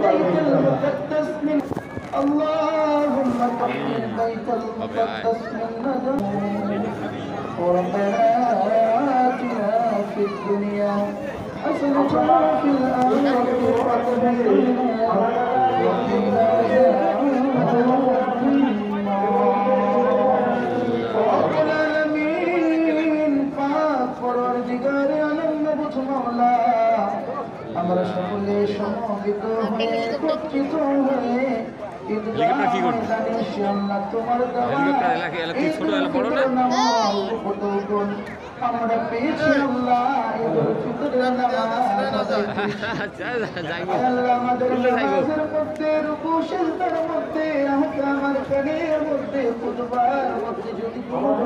البيت المقدس من اللهم طهر البيت المقدس من ندم وربنا آتنا في الدنيا حسنة وفي الآخرة حسنة وقنا عذاب আমরা সকলে সমবেত হয়ে একত্রিত হয়ে আমরা পেয়েছি আমাদের মধ্যে রুকু সিজদার মধ্যে আমার কানের মধ্যে খুতবার মধ্যে যদি তোমার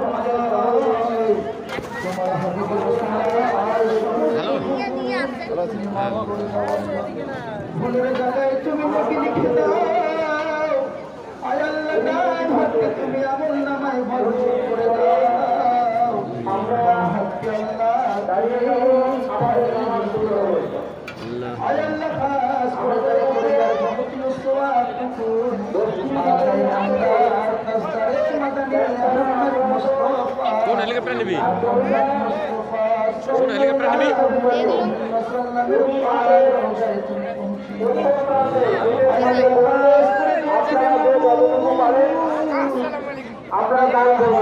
ভুলের জায়গায় তুমি নাকি লিখে দাও আয় আল্লাহ ডান হাতকে তুমি আমল নামায় ভরপুর করে দাও আমরা হাতকে আল্লাহ দাঁড়িয়ে আমাদের নামাজ পড়ো আয় আল্লাহ খাস করে দাঁড়িয়ে পরিবার যাবতীয় সওয়াব টুকুন আদায় আমরা নাস্তারে মাদানী আহমদ মুস্তাফা কোন হেলিকপ্টার নিবি কোন হেলিকপ্টার নিবি আমরা দান করব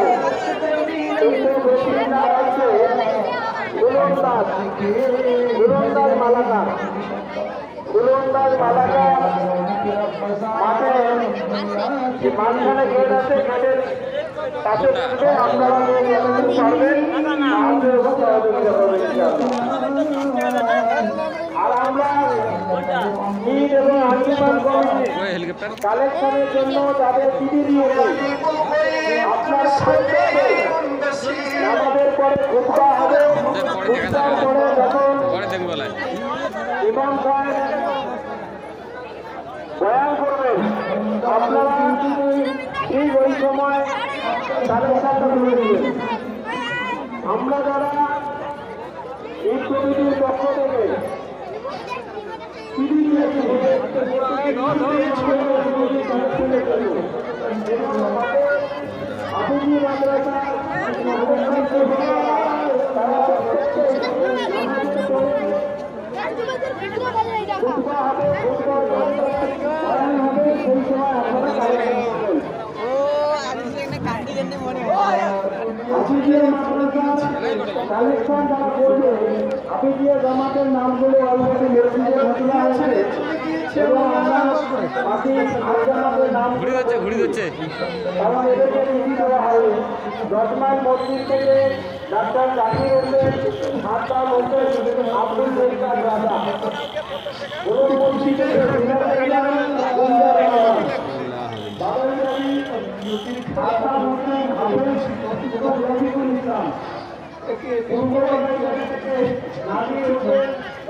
গুলন্দাজ মালাকার মাঝখানে গেট আছে, গেটের পাশে আপনারা আর আমরা ঈদ এবং আশীর্বাদ কালেকশনের জন্য যাদের টিভি দিয়েছে আপনারা আমাদের পরে খুতবা হবে, খুতবার পরে যখন ইমাম সাহেব বয়ান করবেন আপনারা ঠিক ওই সময় কালেকশনটা তুলে দেবেন। আমরা যারা ঈদ কমিটির পক্ষ থেকে জামাতের নামগুলো অলরেডি ঘোষণা হয়েছে এবং ঘুরি যাচ্ছে কারণ এদেরকে চিঠি দেওয়া হবে। 10 মাইল মসজিদ থেকে ডাক্তার জাকির হোসেন, 7 মাইল হোসেন আব্দুল রেজ্জাক রাজা,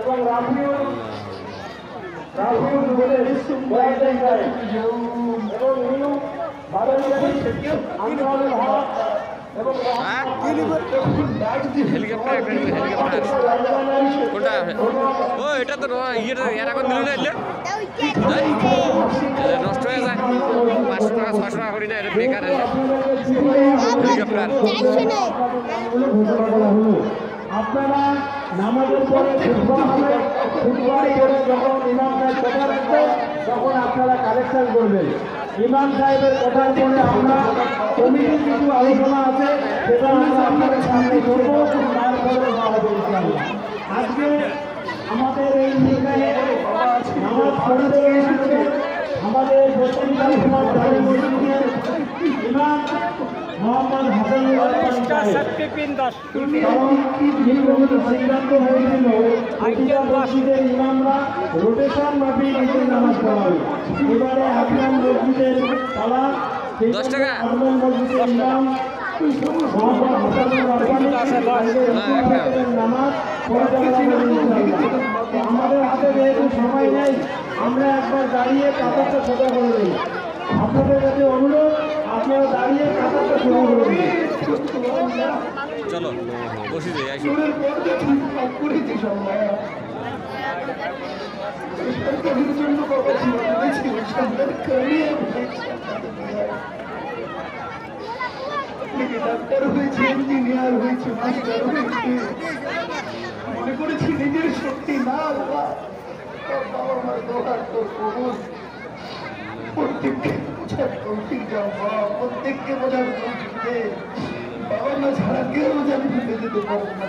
এবং রাফিউল এবং নিউ আন্দোলনের হক এবং কোনটা ও এটা তো ইয়েটা এর এখন দিল না এলে নষ্ট হয়ে যায় 500 টাকা 600 টাকা করি না এটা বেকার হেলিকপ্টার। আপনারা নামাজের পরে ফুটবল করে যখন ইমাম সাহেব কথা রাখবে তখন আপনারা কালেকশন করবেন। ইমাম সাহেবের কথার পরে আমরা কমিটির কিছু আলোচনা আছে সেটা আমরা আপনাদের সামনে করবো, তারপরে আজকে আমাদের এই নির্ণয়ে নামাজ পড়তে এসেছে আমাদের ইমাম মোহাম্মদ হাসানুল্লাহ সিদ্ধান্ত হয়েছিল মসজিদের ইমামরা রোটেশন মাফি ঈদের নামাজ পড়াবে। এবারে আপনার মসজিদের তালা 10 টাকা মসজিদের ইমাম মোহাম্মদ নামাজ আমাদের হাতে যেহেতু সময় নেই আমরা একবার দাঁড়িয়ে কাতারটা সোজা করে দিই। আপনাদের কাছে অনুরোধ আপনারা দাঁড়িয়ে কাতারটা সোজা করে দিন। চলো বসে যাই। সরকারের জন্য বাবা জীবন দিয়েছি, সন্তান কামিয়ে ডাক্তার হয়েছে, ইঞ্জিনিয়ার হয়েছে, মাস্টার হয়েছে। মনে করেছি নিজের শক্তি না, আল্লাহ বাবা মার দোহার তোর কবুল। প্রত্যেককে বোঝার তৌফিক দাও বাবা, প্রত্যেককে বোঝার তৌফিক দে বাবা। না ছাড়া কেউ জানি ভুলে যেতে পারবো না।